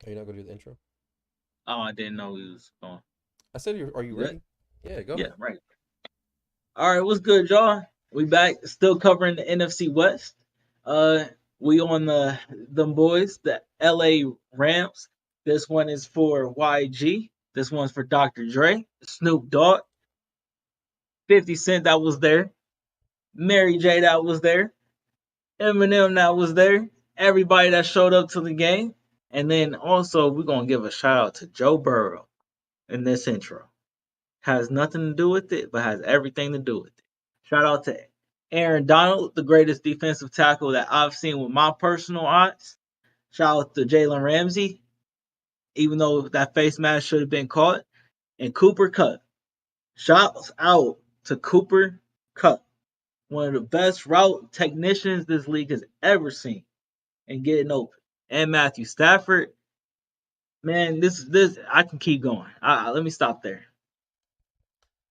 Are you not gonna do the intro? Oh, I didn't know he was going. I said, "Are you Yeah, ready?" Yeah, go yeah, ahead. right. All right, what's good, y'all? We back, still covering the NFC West. Uh, we on them boys, the LA Rams. This one is for YG. This one's for Dr. Dre, Snoop Dogg, 50 Cent that was there, Mary J that was there, Eminem that was there, everybody that showed up to the game, and then also we're gonna give a shout out to Joe Burrow in this intro. Has nothing to do with it, but has everything to do with it. Shout out to Aaron Donald, the greatest defensive tackle that I've seen with my personal eyes. Shout out to Jalen Ramsey, even though that face mask should have been caught. And Cooper Cup. Shouts out to Cooper Cup, one of the best route technicians this league has ever seen, and getting open. And Matthew Stafford, man, this I can keep going. Let me stop there.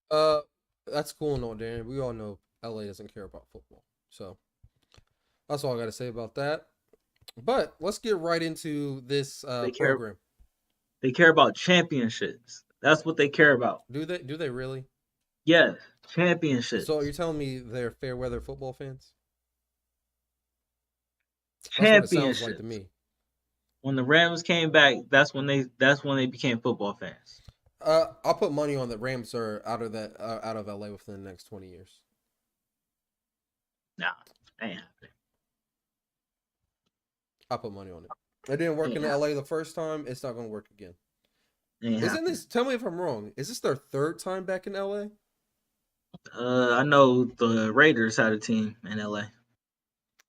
Uh, that's cool and all, Darren. We all know LA doesn't care about football, so that's all I got to say about that. But let's get right into this They care program. They care about championships. That's what they care about. Do they? Do they really? Yes, So you're championships. telling me they're fair weather football fans? That's what it sounds like to Championships. me. When the Rams came back, that's when they became football fans. I'll put money on the Rams are out of LA within the next 20 years. Nah, ain't happening. I'll put money on it. It didn't work Ain't in happening. LA the first time. It's not going to work again. Ain't Isn't happening. this? Tell me if I'm wrong. Is this their third time back in LA? I know the Raiders had a team in LA.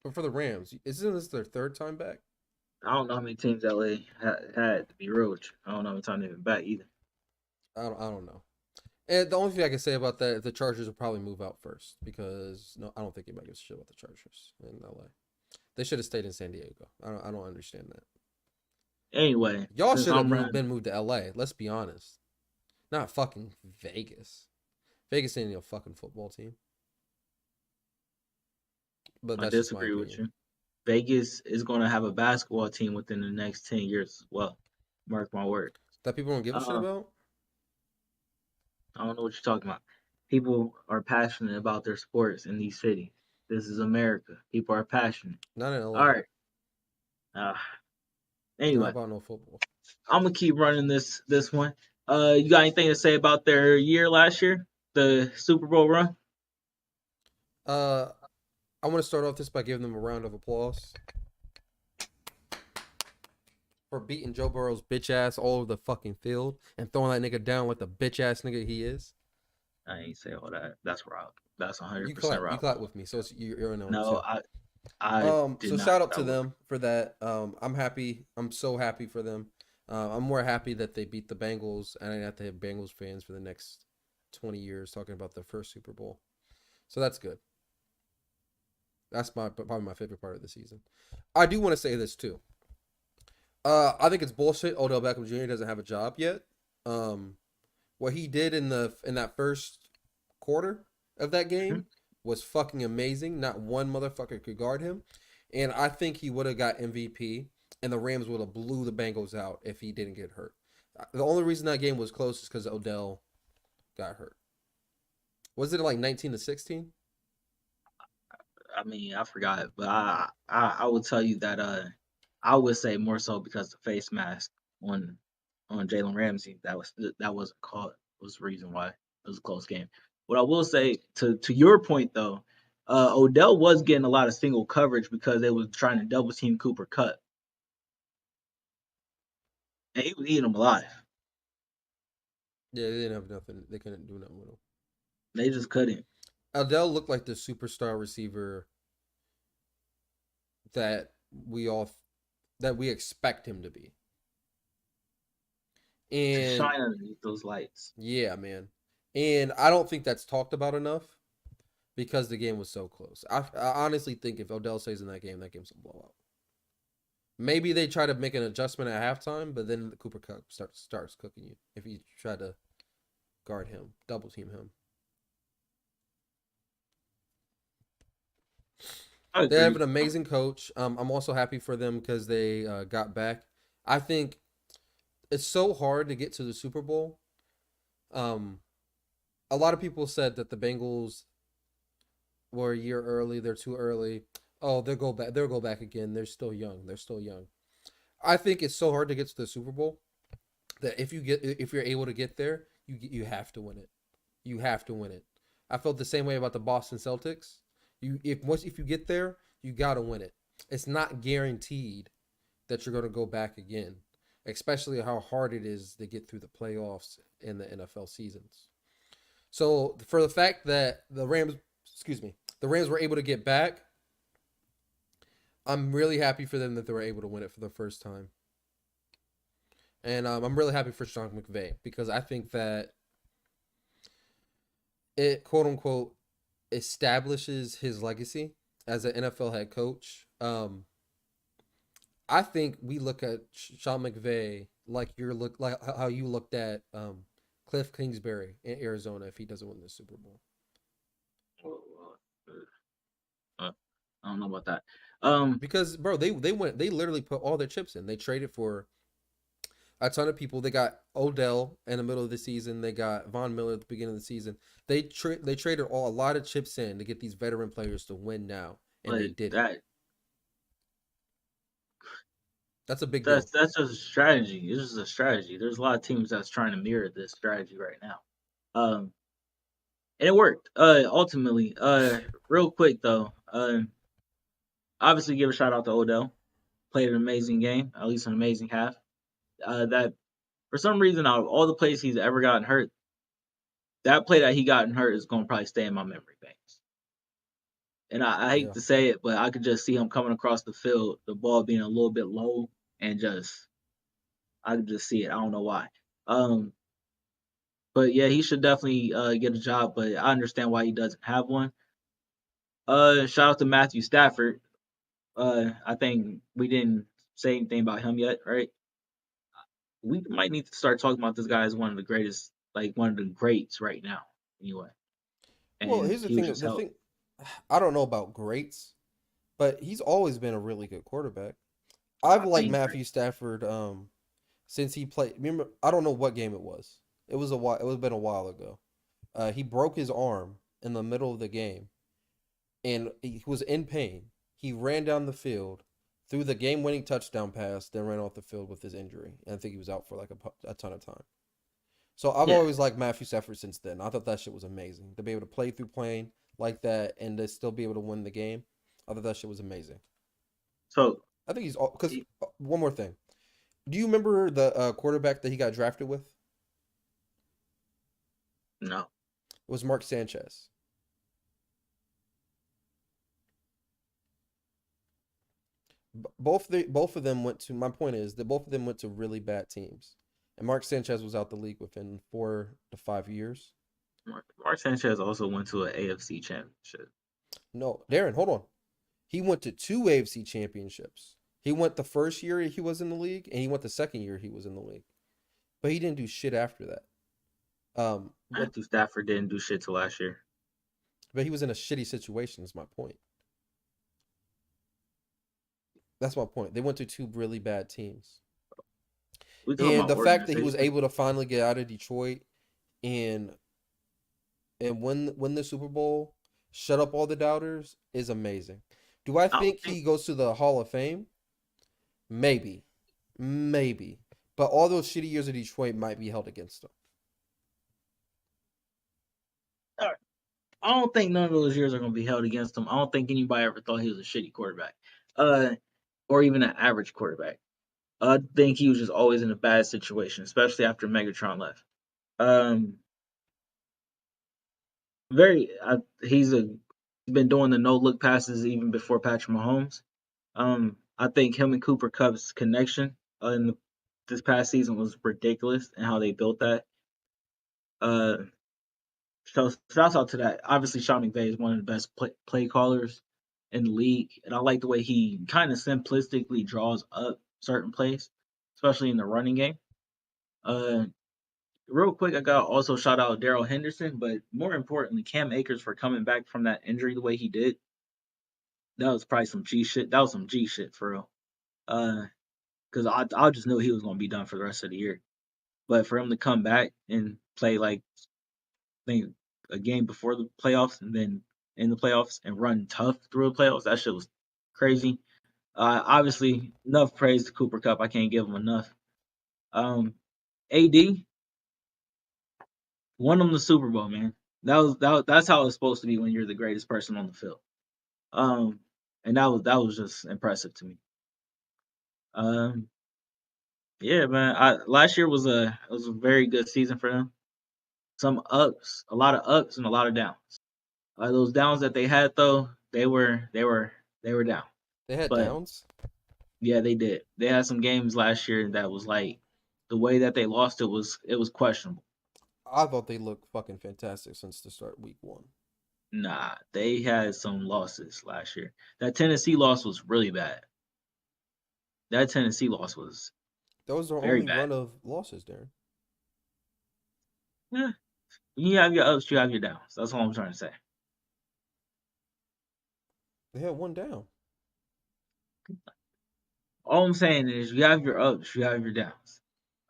But for the Rams, isn't this their third time back? I don't know how many teams LA had to be real with you. I don't know how many times they've been back either. I don't know. And the only thing I can say about that, the Chargers will probably move out first because no, I don't think anybody gives a shit about the Chargers in LA. They should have stayed in San Diego. I don't understand that. Anyway, Y'all since should have I'm running, moved to LA. Let's be honest. Not fucking Vegas. Vegas ain't a fucking football team. But I that's just my disagree with opinion. you. Vegas is going to have a basketball team within the next 10 years as well. Mark my word. That people don't give a shit Uh, about? I don't know what you're talking about. People are passionate about their sports in these cities. This is America. People are passionate. Not in All LA. right. Uh, Not anyway, about no football. I'm gonna keep running this one. You got anything to say about their year last year, the Super Bowl run? Uh, I want to start off this by giving them a round of applause for beating Joe Burrow's bitch ass all over the fucking field and throwing that nigga down like the bitch ass nigga he is. I ain't say all that. That's Rob. That's You 100% clap, you Rob. clap with me, so you're in on it No, too. I did So not. shout out to That was them for that. I'm happy. I'm so happy for them. I'm more happy that they beat the Bengals, and I didn't have to have Bengals fans for the next 20 years talking about their first Super Bowl. So that's good. That's probably my favorite part of the season. I do want to say this too. I think it's bullshit. Odell Beckham Jr. doesn't have a job yet. Um, what he did in that first quarter of that Mhm. game was fucking amazing. Not one motherfucker could guard him, and I think he would have got MVP, and the Rams would have blew the Bengals out if he didn't get hurt. The only reason that game was close is because Odell got hurt. Was it like 19-16? I mean, I forgot, but I would tell you that I would say more so because the face mask on Jalen Ramsey that wasn't caught was the reason why it was a close game. What I will say to your point though, Odell was getting a lot of single coverage because they was trying to double team Cooper Cup, and he was eating them alive. Yeah, they didn't have nothing. They couldn't do nothing with him. They just couldn't. Odell looked like the superstar receiver that we all that we expect him to be. To And shine underneath those lights. yeah, man. And I don't think that's talked about enough because the game was so close. I honestly think if Odell stays in that game's a blowout. Maybe they try to make an adjustment at halftime, but then the Cooper Cup starts cooking you if you try to guard him, double team him. I They have agree. an amazing coach. I'm also happy for them because they got back. I think it's so hard to get to the Super Bowl. Um, a lot of people said that the Bengals were a year early. They're too early. Oh, they'll go back. They'll go back again. They're still young. They're still young. I think it's so hard to get to the Super Bowl that if you're able to get there, you have to win it. You have to win it. I felt the same way about the Boston Celtics. If you get there, you gotta win it. It's not guaranteed that you're gonna go back again, especially how hard it is to get through the playoffs in the NFL seasons. So for the fact that the Rams were able to get back, I'm really happy for them that they were able to win it for the first time, and I'm really happy for Sean McVay because I think that it quote unquote establishes his legacy as an NFL head coach. I think we look at Sean McVay like how you looked at Cliff Kingsbury in Arizona if he doesn't win the Super Bowl. I don't know about that. Because bro, they literally put all their chips in. They traded for a ton of people. They got Odell in the middle of the season. They got Von Miller at the beginning of the season. They traded a lot of chips in to get these veteran players to win now, and but they did it. that That's a big deal. that's just a strategy. This is a strategy. There's a lot of teams that's trying to mirror this strategy right now. Um, and it worked. Ultimately, real quick though, obviously give a shout out to Odell. Played an amazing game, at least an amazing half. That for some reason, out of all the plays he's ever gotten hurt, that play that he gotten hurt is going to probably stay in my memory banks. And I hate Yeah. to say it, but I could just see him coming across the field, the ball being a little bit low, and just I could just see it. I don't know why. Um, but yeah, he should definitely get a job. But I understand why he doesn't have one. Shout out to Matthew Stafford. I think we didn't say anything about him yet, right? We might need to start talking about this guy as one of the greatest, like one of the greats right now. Anyway, Well, and here's the he was thing. just The help. thing, I don't know about greats, but he's always been a really good quarterback. I've I liked think great. Matthew Stafford since he played. Remember, I don't know what game it was. It was a while. It was been a while ago. He broke his arm in the middle of the game, and he was in pain. He ran down the field, threw the game-winning touchdown pass, then ran off the field with his injury, and I think he was out for like a ton of time. So I've Yeah. always liked Matthew Stafford since then. I thought that shit was amazing to be able to play through playing like that and to still be able to win the game. I thought that shit was amazing. So I think he's all because he- one more thing. Do you remember the quarterback that he got drafted with? no, It was Mark Sanchez. Both of them went to. My point is that both of them went to really bad teams, and Mark Sanchez was out the league within 4 to 5 years. Mark Sanchez also went to an AFC championship. No, Darren, hold on. He went to two AFC championships. He went the first year he was in the league, and he went the second year he was in the league. But he didn't do shit after that. What? Matthew Stafford didn't do shit till last year. But he was in a shitty situation. Is my point. That's my point. They went to two really bad teams, We talking and about the fact that he was organization. able to finally get out of Detroit and win the Super Bowl, shut up all the doubters, is amazing. Do I I don't think think. he goes to the Hall of Fame? Maybe, maybe. But all those shitty years of Detroit might be held against him. I don't think none of those years are going to be held against him. I don't think anybody ever thought he was a shitty quarterback, uh, or even an average quarterback. I think he was just always in a bad situation, especially after Megatron left. Um, he's been doing the no look passes even before Patrick Mahomes. I think him and Cooper Cup's connection this past season was ridiculous, and how they built that. Uh, so shouts out to that. Obviously, Sean McVay is one of the best play callers in the league, and I like the way he kind of simplistically draws up certain plays, especially in the running game. Uh, Real quick, I got also shout out Daryl Henderson, but more importantly, Cam Akers for coming back from that injury the way he did. That was probably some G shit. That was some G shit for real. Because I just knew he was gonna be done for the rest of the year. But for him to come back and play like I think a game before the playoffs and then in the playoffs and run tough through the playoffs, that shit was crazy. Obviously, enough praise to Cooper Cup. I can't give him enough. AD won him the Super Bowl, man. That's how it's supposed to be when you're the greatest person on the field. Um, and that was just impressive to me. Um, yeah, man. Last year was a very good season for them. Some ups, a lot of ups and a lot of downs. Those downs that they had though, they were down. They had But downs. yeah, they did. They had some games last year that was like the way that they lost it was questionable. I thought they looked fucking fantastic since the start week one. Nah, they had some losses last year. That Tennessee loss was really bad. That Tennessee loss was That was their very only bad. run of losses, Darren. Yeah, you have your ups, you have your downs. That's all I'm trying to say. They had one down. All I'm saying is you have your ups, you have your downs.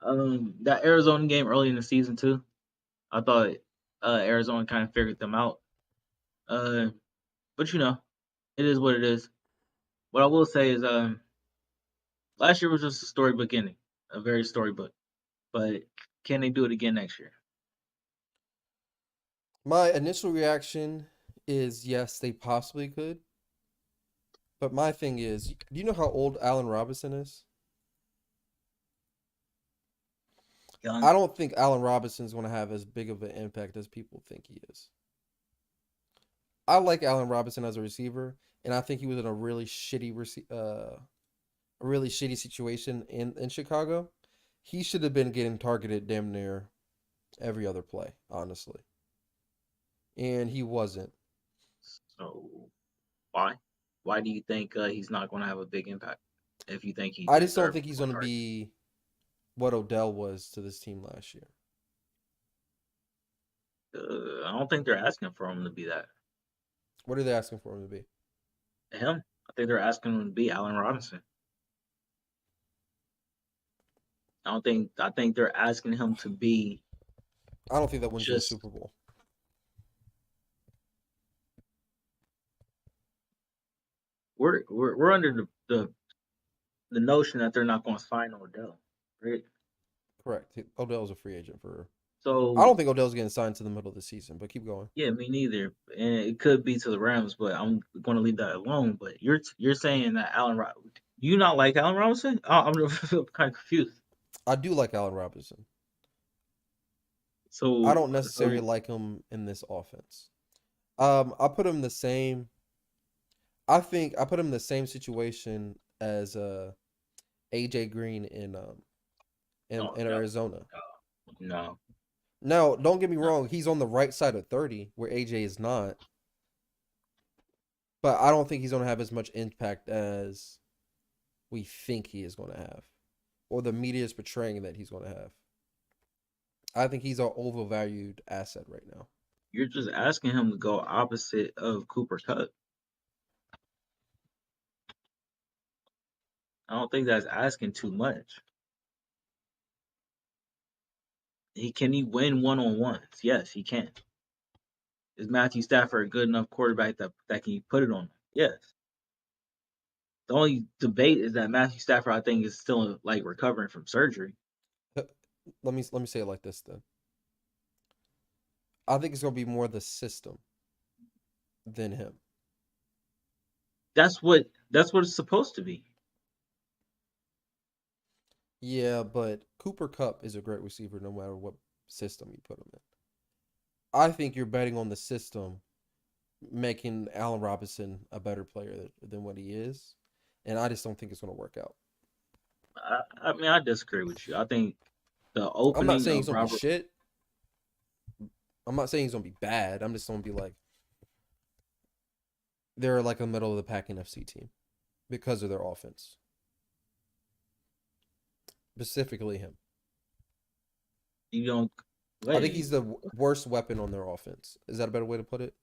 That Arizona game early in the season too. I thought Arizona kind of figured them out. Uh, but it is what it is. What I will say is, last year was just a storybook ending, a very storybook. But can they do it again next year? My initial reaction is yes, they possibly could. But my thing is, do you know how old Allen Robinson is? Young, I don't think Allen Robinson's going to have as big of an impact as people think he is. I like Allen Robinson as a receiver, and I think he was in a really a really shitty situation in Chicago. He should have been getting targeted damn near every other play, honestly, and he wasn't. so why? Why do you think he's not going to have a big impact? If you think he I just don't deserves think he's more going to targets, be what Odell was to this team last year. I don't think they're asking for him to be that. What are they asking for him to be? Him, I think they're asking him to be Allen Robinson. I don't think. I think they're asking him to be I don't think that wins you a just. Super Bowl. We're under the notion that they're not going to sign Odell, right? Correct. Odell's a free agent for. I So don't think Odell's getting signed to the middle of the season, but keep going. yeah, me neither. And it could be to the Rams, but I'm going to leave that alone. But you're saying that you not like Allen Robinson? I'm kind of confused. I do like Allen Robinson. I So don't necessarily so like him in this offense. I put him the same. I think I put him in the same situation as AJ Green in no, Arizona. no. Now, don't get me No. wrong, he's on the right side of 30 where AJ is not, but I don't think he's going to have as much impact as we think he is going to have or the media is portraying that he's going to have. I think he's an overvalued asset right now. You're just asking him to go opposite of Cooper Cup. I don't think that's asking too much. He win one on ones? Yes, he can. Is Matthew Stafford a good enough quarterback that can put it on him? Yes. The only debate is that Matthew Stafford, I think, is still like recovering from surgery. Let me say it like this then. I think it's going to be more the system than him. That's what it's supposed to be. Yeah, but Cooper Cup is a great receiver no matter what system you put him in. I think you're betting on the system making Allen Robinson a better player than what he is, and I just don't think it's going to work out. I mean, I disagree with you. I think the I'm not opening saying he's of going to be Robert. shit. I'm not saying he's going to be bad. I'm just going to be like they're like a middle of the pack NFC team because of their offense, specifically him. You don't I think wait. he's the worst weapon on their offense. Is that a better way to put it?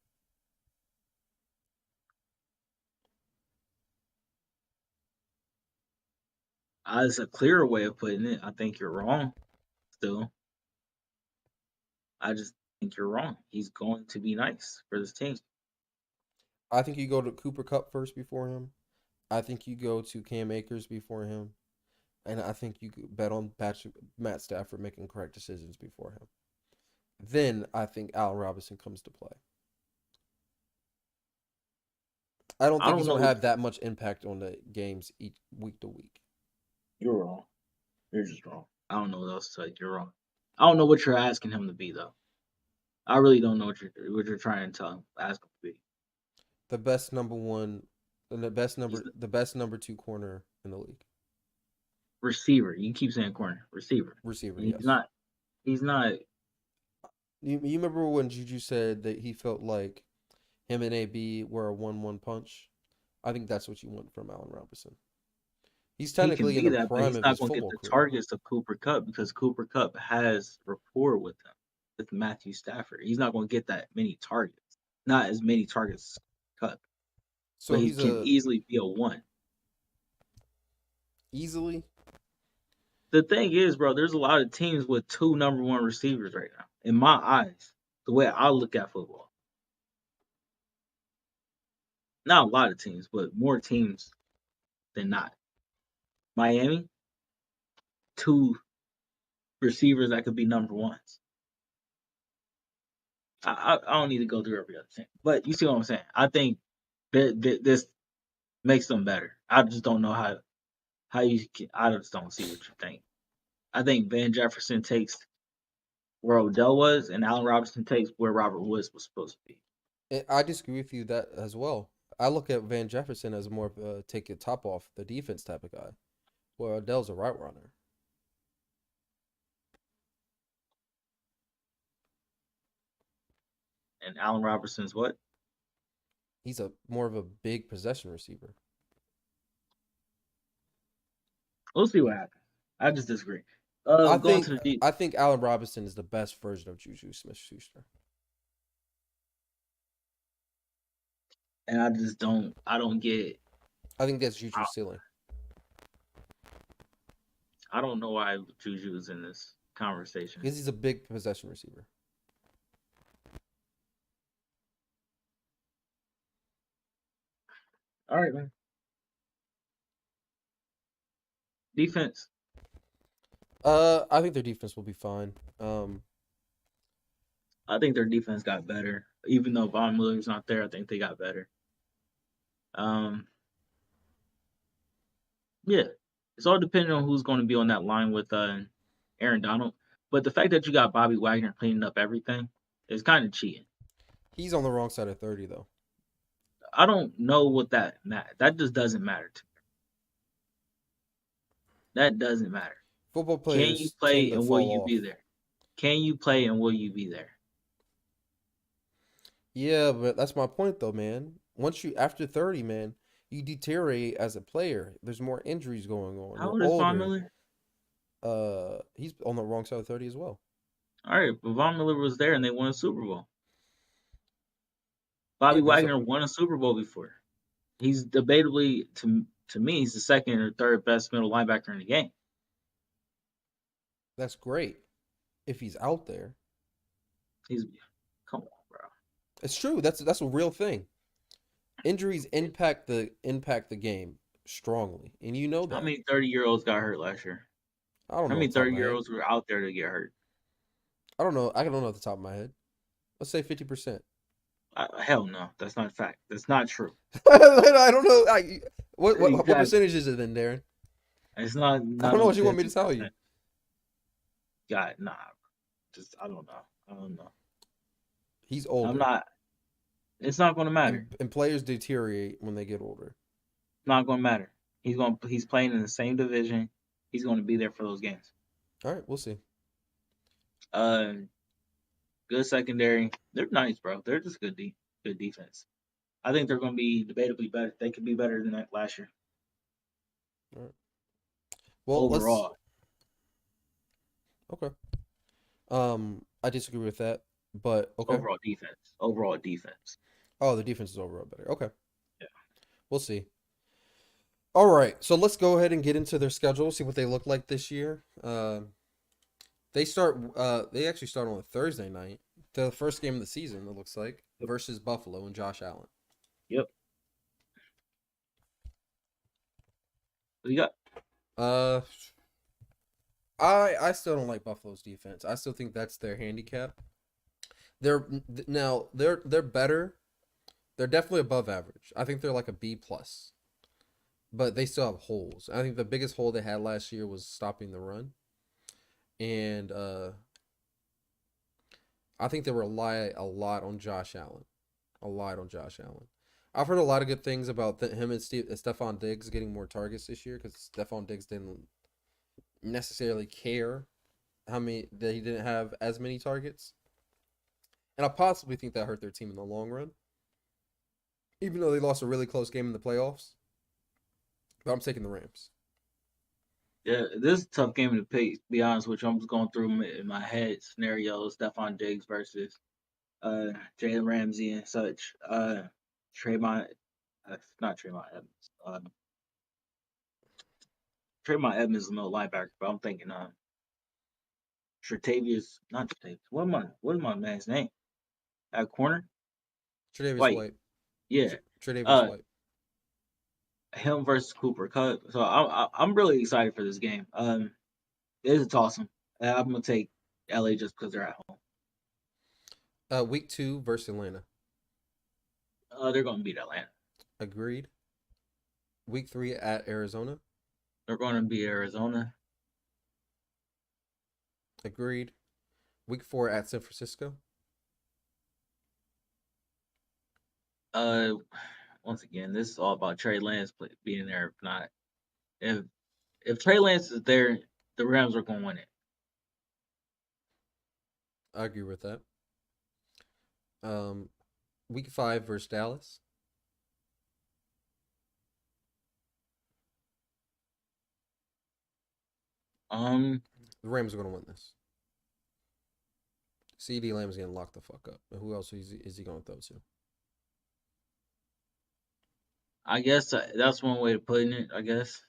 As a clearer way of putting it, I think you're wrong. still, I just think you're wrong. He's going to be nice for this team. I think you go to Cooper Cup first before him. I think you go to Cam Akers before him. And I think you could bet on Matt Stafford making correct decisions before him. Then I think Allen Robinson comes to play. I don't I think don't he's know going to what have that much impact on the games each week to week. you're wrong. You're just wrong. I don't know what else to say. You're wrong. I don't know what you're asking him to be though. I really don't know what you're trying to tell him, ask him to be. The best number one, and He's the best number two corner in the league. receiver. You keep saying corner receiver. Receiver, And yes. He's not. You remember when Juju said that he felt like him and AB were a 1-1 punch? I think that's what you want from Allen Robinson. He's He can technically in be the that, but prime he's of not his going to get football the career. targets of Cooper Cup because Cooper Cup has rapport with him, with Matthew Stafford. He's not going to get that many targets. Not as many targets as Cup, So but he he's can a easily be a one. easily. The thing is, bro, there's a lot of teams with two number one receivers right now. In my eyes, the way I look at football, not a lot of teams, but more teams than not. Miami, two receivers that could be number ones. I don't need to go through every other team, but you see what I'm saying. I think this makes them better. I just don't know how you can, I just don't see what you think. I think Van Jefferson takes where Odell was, and Allen Robinson takes where Robert Woods was supposed to be. I disagree with you that as well. I look at Van Jefferson as more of a take your top off the defense type of guy, where Odell's a right runner. And Allen Robinson's what? He's a more of a big possession receiver. We'll see what happens. I just disagree. I Going think to the deep, I think Allen Robinson is the best version of Juju Smith-Schuster. and I don't get. I think that's I, Juju's ceiling. I don't know why Juju is in this conversation. Because he's a big possession receiver. All right, man. Defense. I think their defense will be fine. I think their defense got better. Even though Von Miller's not there, I think they got better. Um, yeah, it's all depending on who's going to be on that line with Aaron Donald. But the fact that you got Bobby Wagner cleaning up everything is kind of cheating. He's on the wrong side of 30 though. I don't know what that just doesn't matter to me. That doesn't matter. Football Can you players tend play to and will fall you off. be there? Can you play and will you be there? Yeah, but that's my point though, man. Once you after 30, man, you deteriorate as a player. There's more injuries going on. How You're old is Von older. Miller? He's on the wrong side of 30 as well. All right, but Von Miller was there and they won a Super Bowl. Bobby Yeah, but Wagner won a Super Bowl before. He's debatably to me, he's the second or third best middle linebacker in the game. that's great if he's out there. He's come on, bro. It's true. That's a real thing. Injuries impact the game strongly, and you know How that. many 30-year-olds got hurt last year? I don't How know many off the top of my 30 year head. olds were out there to get hurt? I don't know. I don't know off the top of my head. Let's say 50%. Hell no, that's not a fact. That's not true. I don't know. You What got percentage is it then, Darren? it's not I not don't know no what you want me to 50%. tell you. God, nah. Just I don't know. I don't know. He's I'm older, not. It's not going to matter. and players deteriorate when they get older. Not going to matter. He's playing in the same division. He's going to be there for those games. All right, we'll see. Uh, good secondary. They're nice, bro. They're just good defense. I think they're going to be debatably better. They could be better than that last year All right. Well, let's. overall. Okay. I disagree with that, but okay. Overall defense. Overall defense. Oh, the defense is overall better. Okay, Yeah. we'll see. All right, so let's go ahead and get into their schedule, see what they look like this year. They actually start on a Thursday night. The first game of the season, it looks like, Yep. versus Buffalo and Josh Allen. Yep. What you got? Uh, I still don't like Buffalo's defense. I still think that's their handicap. They're better. They're definitely above average. I think they're like a B plus, but they still have holes. I think the biggest hole they had last year was stopping the run, and I think they rely a lot on Josh Allen. A lot on Josh Allen. I've heard a lot of good things about him and Stephon Diggs getting more targets this year because Stephon Diggs didn't necessarily care how many that he didn't have as many targets, and I possibly think that hurt their team in the long run, even though they lost a really close game in the playoffs. But I'm taking the Rams. Yeah, this is a tough game to pick. Be honest with you, I'm just going through in my head scenarios: Stephon Diggs versus Jalen Ramsey and such. Trayvon, not Trayvon Evans. Trayvon Evans is no linebacker, but I'm thinking Tre'Tavious, not Tre'Tavious. What is my man's name? At corner, Tre'Davious White. White. Yeah. Tre'Davious Uh, White. him versus Cooper Cup. So I'm really excited for this game. It's a toss 'em. I'm gonna take LA just because they're at home. Week 2 versus Atlanta. They're gonna beat Atlanta. Agreed. Week 3 at Arizona. They're gonna beat Arizona. Agreed. Week 4 at San Francisco. Uh, once again, this is all about Trey Lance being there. If not, if if Trey Lance is there, the Rams are gonna win it. I agree with that. Um, week 5 versus Dallas. Um, The Rams are going to win this. CD Lamb's getting locked the fuck up. And who else is he going to throw to? I guess that's one way of putting it. I guess.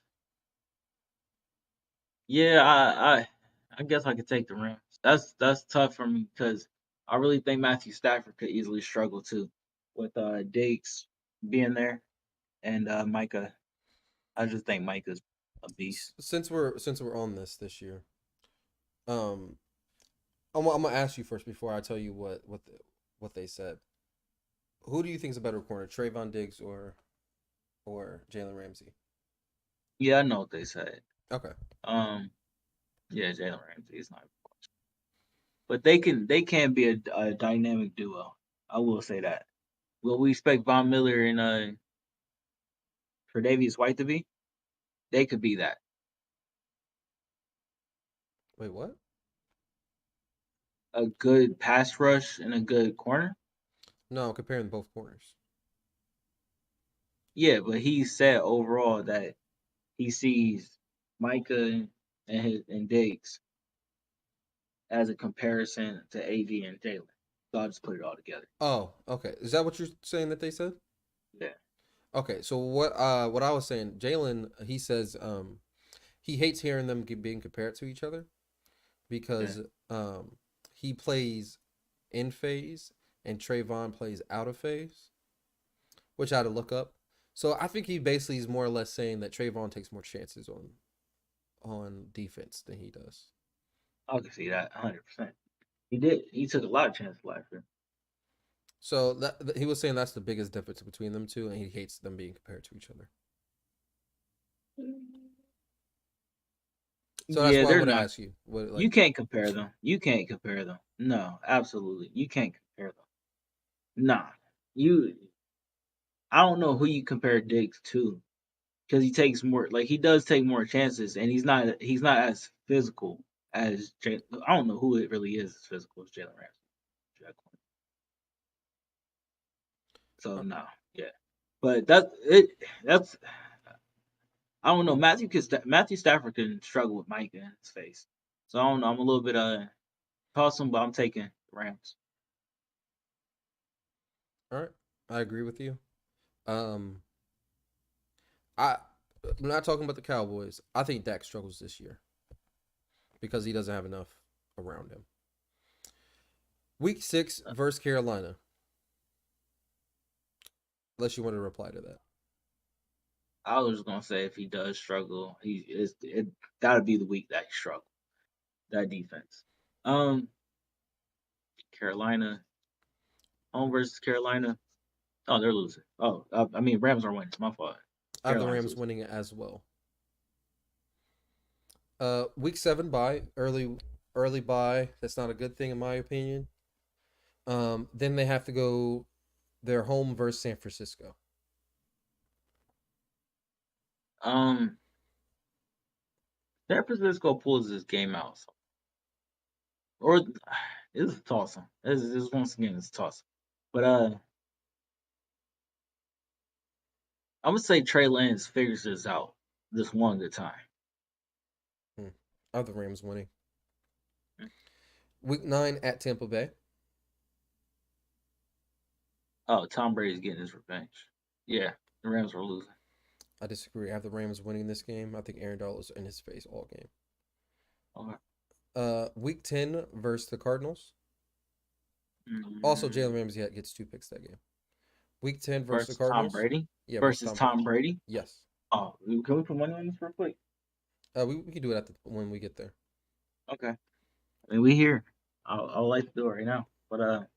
Yeah, I guess I could take the Rams. That's tough for me because I really think Matthew Stafford could easily struggle too, with Diggs being there and Micah. I just think Micah's a beast. Since we're on this year, um, I'm gonna ask you first before I tell you what they said. Who do you think is a better corner, Trayvon Diggs or Jalen Ramsey? Yeah, I know what they said. Okay. Um, yeah, Jalen Ramsey is not, but they can be a dynamic duo. I will say that. Will we expect Von Miller and Tre'Davious White to be? They could be that. Wait, what? A good pass rush and a good corner. No, I'm comparing both corners. Yeah, but he said overall that he sees Micah and Diggs as a comparison to AD and Jalen. So I'll just put it all together. Oh, okay. Is that what you're saying that they said? Yeah. Okay, so what I was saying, Jalen, he says he hates hearing them being compared to each other Yeah. because he plays in phase and Trayvon plays out of phase, which I had to look up. So I think he basically is more or less saying that Trayvon takes more chances on defense than he does. I can see that 100%. He did. He took a lot of chances last year. So he was saying that's the biggest difference between them two, and he hates them being compared to each other. So that's Yeah, why I they're would not. ask you, what You like, can't compare them. You can't compare them. No, absolutely. You can't compare them. Nah. You I don't know who you compare Diggs to because he takes more like he does take more chances and he's not as physical as I don't know who it really is as physical as Jalen Ramsey. So uh, no, yeah. But that's I don't know. Matthew Stafford can struggle with Micah in his face. So I don't know. I'm a little bit tossing, but I'm taking the Rams. all right, I agree with you. Um, I we're not talking about the Cowboys. I think Dak struggles this year because he doesn't have enough. around him. Week 6 versus Carolina. Unless you want to reply to that. I was gonna say if he does struggle, it gotta be the week that he struggled. That defense. Um, Carolina home versus Carolina. Oh, they're losing. Oh, I mean Rams are winning. It's my fault. I have the Carolina's Rams losing. winning it as well. Week 7 bye, early bye. That's not a good thing in my opinion. Then they have to go their home versus San Francisco. Um, San Francisco pulls this game out, or it's a toss. This once again it's a toss. But I'm gonna say Trey Lance figures this out this one good time. I have the Rams winning. Week 9 at Tampa Bay. Oh, Tom Brady's getting his revenge. Yeah, the Rams were losing. I disagree. I have the Rams winning this game. I think Aaron Donald's in his face all game. Okay. Week 10 versus the Cardinals. Also, Jalen Ramsey gets 2 picks that game. Week 10 versus the Versus Tom Cardinals. Brady. Yeah, Versus Tom Brady. Yes. Oh, can we put money on this real quick? We can do it when we get there. Okay. I mean, we here. I'll like to do it right now. But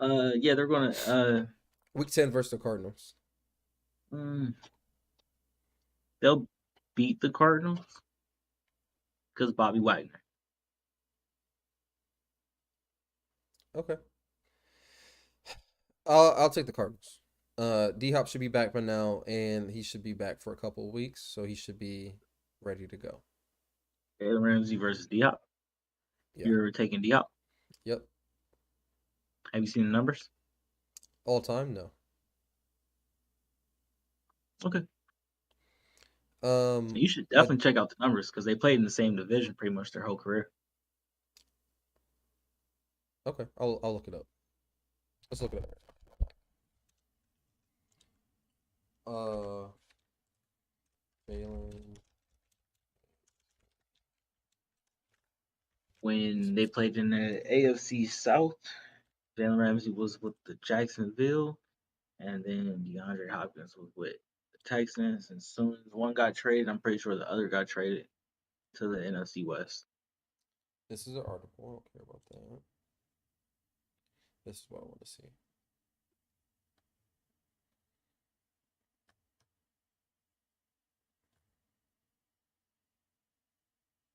yeah, they're gonna Week 10 versus the Cardinals. They'll beat the Cardinals because Bobby Wagner. Okay. I'll take the Cardinals. Diop should be back by now, and he should be back for a couple of weeks, so he should be ready to go. Ramsey versus Diop. Yeah. You're taking Diop. Yep. Have you seen the numbers? All time, no. Okay. You should definitely check out the numbers because they played in the same division pretty much their whole career. Okay, I'll look it up. Let's look it up. Jalen. When they played in the AFC South, Jalen Ramsey was with the Jacksonville, and then DeAndre Hopkins was with the Texans. And soon as one got traded, I'm pretty sure the other got traded to the NFC West. This is an article. I don't care about that. This is what I want to see.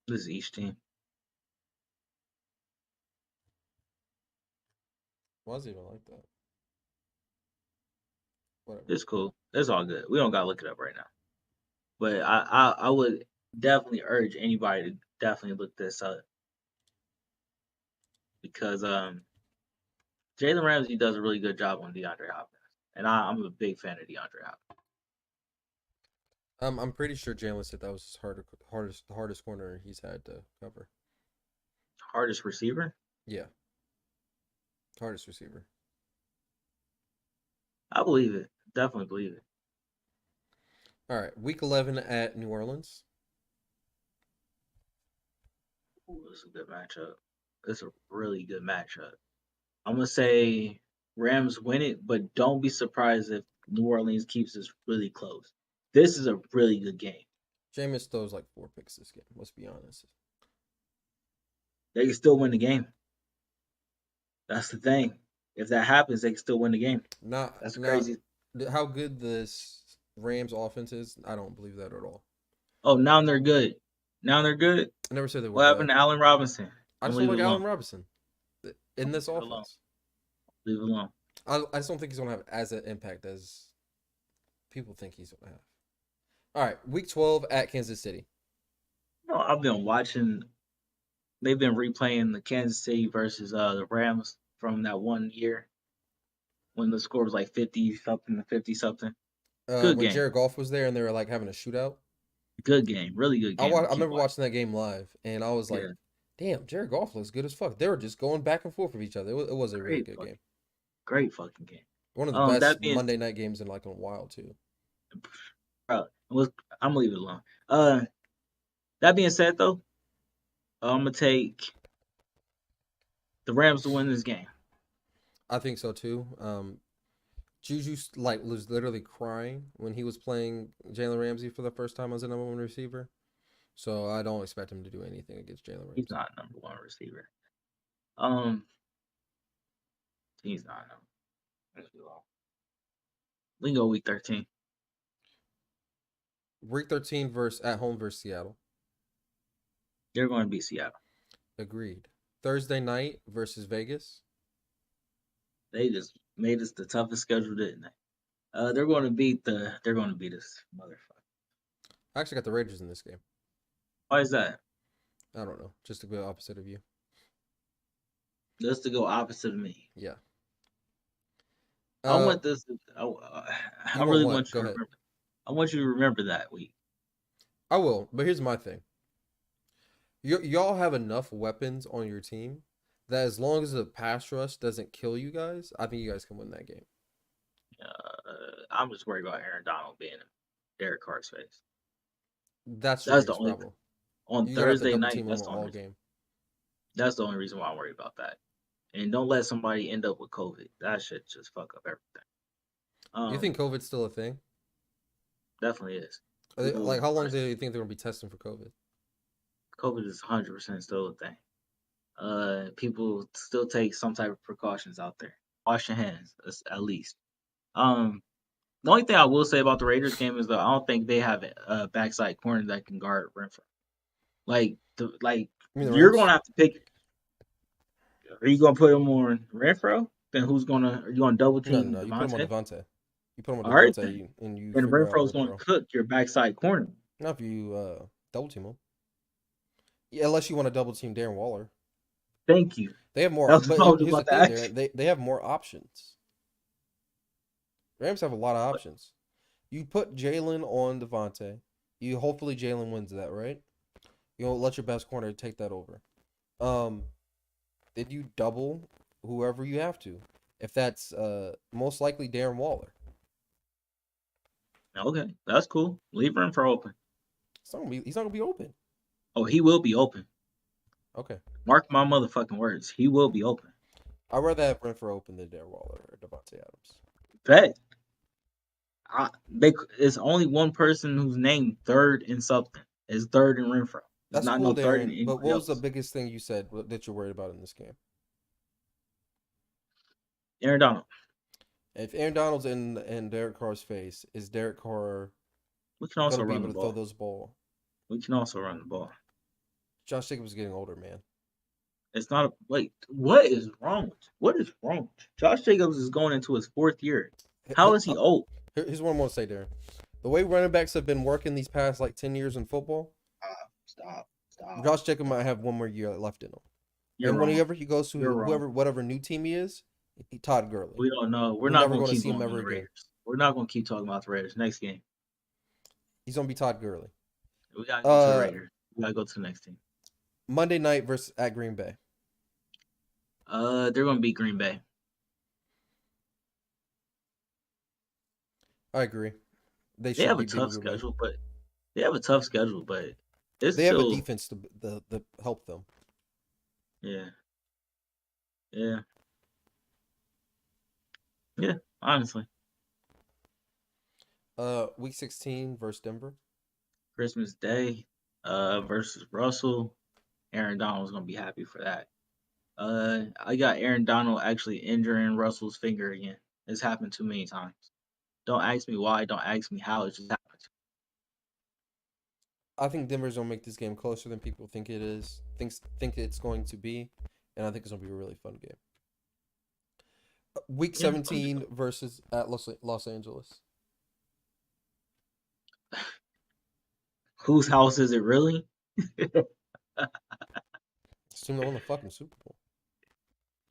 This is each team. Why is it even like that? Whatever. It's cool. It's all good. We don't gotta look it up right now. But I would definitely urge anybody to definitely look this up because Jalen Ramsey does a really good job on DeAndre Hopkins, and I'm a big fan of DeAndre Hopkins. I'm pretty sure Jalen said that was his hardest corner he's had to cover. Hardest receiver? Yeah. Hardest receiver. I believe it. Definitely believe it. All right, week 11 at New Orleans. Ooh, it's a good matchup. It's a really good matchup. I'm gonna say Rams win it, but don't be surprised if New Orleans keeps this really close. This is a really good game. Jameis throws like 4 picks this game. Let's be honest. They can still win the game. That's the thing. If that happens, they can still win the game. That's crazy. How good this Rams offense is, I don't believe that at all. Oh, now they're good. Now they're good. I never said they were. What happened to Allen Robinson? I just don't like Allen Robinson in this offense. Leave it alone. I just don't think he's gonna have as an impact as people think he's gonna have. All right, week 12 at Kansas City. No, I've been watching. They've been replaying the Kansas City versus the Rams from that one year when the score was like 50-something to 50-something. Good game. Jared Goff was there and they were like having a shootout. Good game, really good game. I remember watching that game live and I was like, damn, Jared Goff looks good as fuck. They were just going back and forth with each other. It was a really good game. Great fucking game. One of the best Monday night games in like a while too. Bro, I'm gonna leave it alone. That being said though, I'm gonna take the Rams to win this game. I think so too. Juju like was literally crying when he was playing Jalen Ramsey for the first time as a number one receiver. So I don't expect him to do anything against Jalen He's Ramsey. not number one receiver. Um, he's not number. Let's be long. We can go week 13. Week 13 versus at home versus Seattle. They're going to beat Seattle. Agreed. Thursday night versus Vegas. They just made us the toughest schedule, didn't they? They're going to beat us, motherfucker. I actually got the Raiders in this game. Why is that? I don't know. Just to go opposite of you. Just to go opposite of me. Yeah. I want this. I You want really what? want you Go to ahead. remember. I want you to remember that week. I will, but here's my thing. Y'all have enough weapons on your team that as long as the pass rush doesn't kill you guys, I think you guys can win that game. I'm just worried about Aaron Donald being in Derek Carr's face. That's your That's the biggest only problem. on You're gonna have to Thursday double night. team him That's the only all reason. game. That's the only reason why I'm worried about that. And don't let somebody end up with COVID. That shit just fuck up everything. You think COVID's still a thing? Definitely is. Like, how long do you think they're gonna be testing for COVID? COVID is 100% still a thing. People still take some type of precautions out there. Wash your hands, at least. The only thing I will say about the Raiders game is that I don't think they have a backside corner that can guard Renfro. You mean the You're Rams? gonna have to pick. Are you gonna put him on Renfro? Then are you gonna double No, team you put him on Devontae? Devontae. You put him on All right then. Devontae, and you And figure out Renfro's gonna Renfro. cook your backside corner. Not if you double team him. Yeah, unless you want to double team Darren Waller. Thank you. They have more. That's what But I was here's the about to thing: ask. they have more options. Rams have a lot of options. You put Jalen on Devontae. You hopefully Jalen wins that, right? You don't let your best corner take that over. Then you double whoever you have to. If that's most likely Darren Waller. Okay, that's cool. Leave Renfro open. He's not gonna be open. Oh, he will be open. Okay. Mark my motherfucking words. He will be open. I'd rather have Renfro open than Darren Waller or Devontae Adams. Bet. It's only one person who's named third in something. It's third in Renfro. It's That's not cool, no third in Darren. But anybody what was the else. biggest thing you said that you're worried about in this game? Aaron Donald. If Aaron Donald's in Derek Carr's face, is Derek Carr We can also gonna be run able the to throw ball. those ball? We can also run the ball. Josh Jacobs is getting older, man. It's not wait. What is wrong with you? What is wrong with you? Josh Jacobs is going into his 4th year. How is he old? Here's what I want to say, Darren. The way running backs have been working these past like 10 years in football, Stop. Josh Jacobs might have one more year left in him. You're and wrong. whenever he goes to You're wrong. whatever new team he is, Todd Gurley. We don't know. We're We're not never going to keep see him going on ever the again. Raiders. We're not going to keep talking about the Raiders. Next game. He's gonna be Todd Gurley. We gotta go to the Raiders. We gotta go to the next team. Monday night versus at Green Bay. They're gonna beat Green Bay. I agree. They have a tough schedule, but it's they still have a defense to help them. Yeah. Honestly, Week 16 versus Denver. Christmas Day, versus Russell. Aaron Donald's gonna be happy for that. I got Aaron Donald actually injuring Russell's finger again. It's happened too many times. Don't ask me why. Don't ask me how. It just happened. I think Denver's gonna make this game closer than people think it is. Think it's going to be, and I think it's gonna be a really fun game. Week 17 versus at Los Angeles. Whose house is it really? Assume they won the fucking Super Bowl.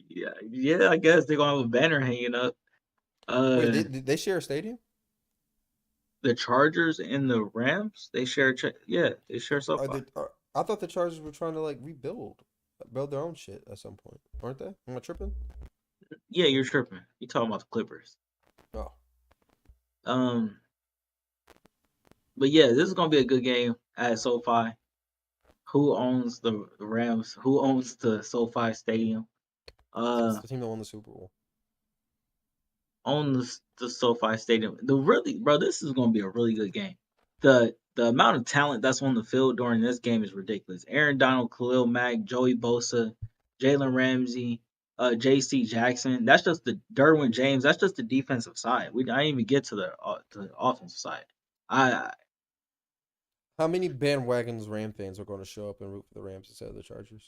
Yeah. I guess they're gonna have a banner hanging up. Wait, did they share a stadium? The Chargers and the Rams, they share. They share SoFi. I thought the Chargers were trying to like build their own shit at some point, aren't they? Am I tripping? Yeah, you're tripping. You're talking about the Clippers. Oh. But yeah, this is gonna be a good game at SoFi. Who owns the Rams? Who owns the SoFi Stadium? It's Uh, the team that won the Super Bowl. on the SoFi Stadium. The really, bro, this is going to be a really good game. The amount of talent that's on the field during this game is ridiculous. Aaron Donald, Khalil Mack, Joey Bosa, Jalen Ramsey, J.C. Jackson. That's just the Derwin James. That's just the defensive side. I didn't even get to the offensive side. I How many bandwagons Ram fans are going to show up and root for the Rams instead of the Chargers?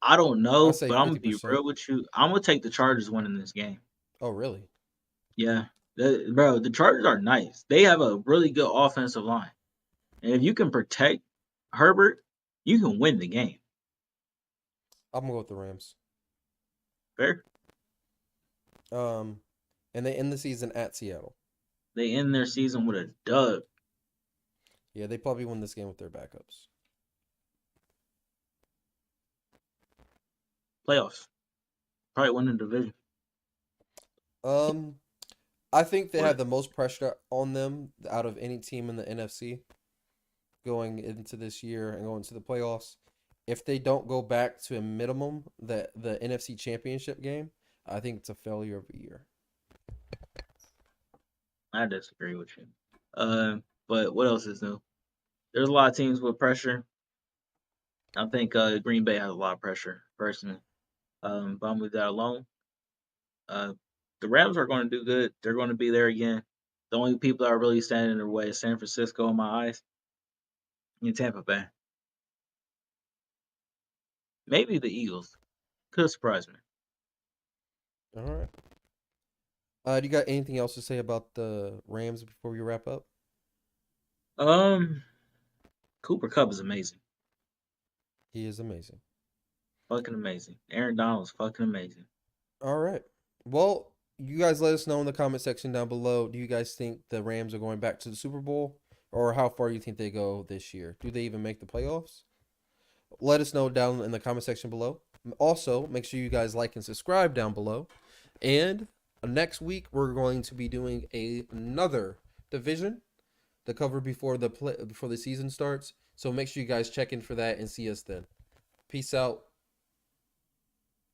I don't I know, say but I'm gonna be 50%. real with you. I'm gonna take the Chargers winning this game. Oh, really? Yeah, bro, the Chargers are nice. They have a really good offensive line. And if you can protect Herbert, you can win the game. I'm gonna go with the Rams. Fair. Um, and they end the season at Seattle. They end their season with a dub. Yeah, they probably win this game with their backups. Playoffs. Probably win the division. Um, I think they have What? the most pressure on them out of any team in the NFC going into this year and going to the playoffs. If they don't go back to a minimum the NFC Championship game, I think it's a failure of a year. I disagree with you. But what else is new? There's a lot of teams with pressure. I think Green Bay has a lot of pressure, personally. But I'm with that alone. Uh, the Rams are going to do good. They're going to be there again. The only people that are really standing in their way is San Francisco in my eyes and Tampa Bay. Maybe the Eagles. Could surprise me. All right. Do you got anything else to say about the Rams before we wrap up? Um, Cooper Cup is amazing. He is amazing. Fucking amazing. Aaron Donald is fucking amazing. All right. Well, you guys let us know in the comment section down below. Do you guys think the Rams are going back to the Super Bowl? Or how far you think they go this year? Do they even make the playoffs? Let us know down in the comment section below. Also, make sure you guys like and subscribe down below. And next week, we're going to be doing another division to cover before the season starts. So make sure you guys check in for that and see us then. Peace out.